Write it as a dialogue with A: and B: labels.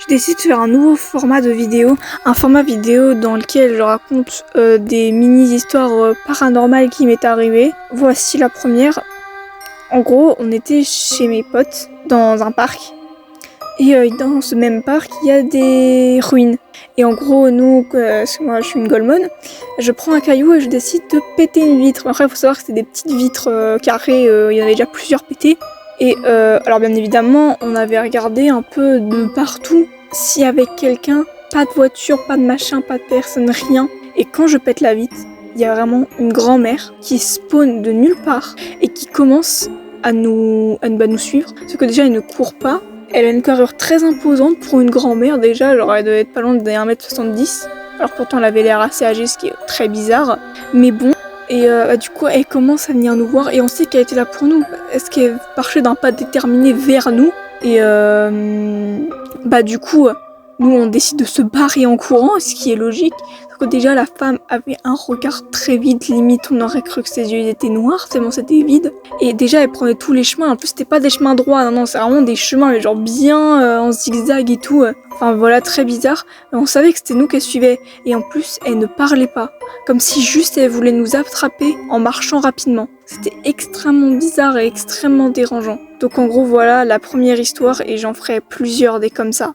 A: décide de faire un nouveau format de vidéo, un format vidéo dans lequel je raconte des mini-histoires paranormales qui m'est arrivées. Voici la première. En gros, on était chez mes potes dans un parc. Et dans ce même parc, il y a des ruines. Et en gros, nous, moi je suis une golemone, je prends un caillou et je décide de péter une vitre. Après, il faut savoir que c'était des petites vitres carrées, il y en avait déjà plusieurs pétées. Et alors bien évidemment, on avait regardé un peu de partout s'il y avait quelqu'un, pas de voiture, pas de machin, pas de personne, rien. Et quand je pète la vitre, il y a vraiment une grand-mère qui spawn de nulle part et qui commence à nous suivre. Sauf que déjà, elle ne court pas. Elle a une carrure très imposante pour une grand-mère déjà, genre elle devait être pas loin de 1m70. Alors pourtant elle avait l'air assez âgée, ce qui est très bizarre. Mais bon, et du coup elle commence à venir nous voir et on sait qu'elle était là pour nous. Est-ce qu'elle marchait d'un pas déterminé vers nous? Et du coup, nous on décide de se barrer en courant, ce qui est logique. Parce que déjà la femme avait un regard très vide, limite on aurait cru que ses yeux étaient noirs, tellement c'était vide. Et déjà elle prenait tous les chemins, en plus c'était pas des chemins droits, non, c'est vraiment des chemins mais genre bien en zigzag et tout. Enfin voilà, très bizarre. Mais on savait que c'était nous qu'elle suivait. Et en plus elle ne parlait pas, comme si juste elle voulait nous attraper en marchant rapidement. C'était extrêmement bizarre et extrêmement dérangeant. Donc en gros voilà la première histoire et j'en ferai plusieurs des comme ça.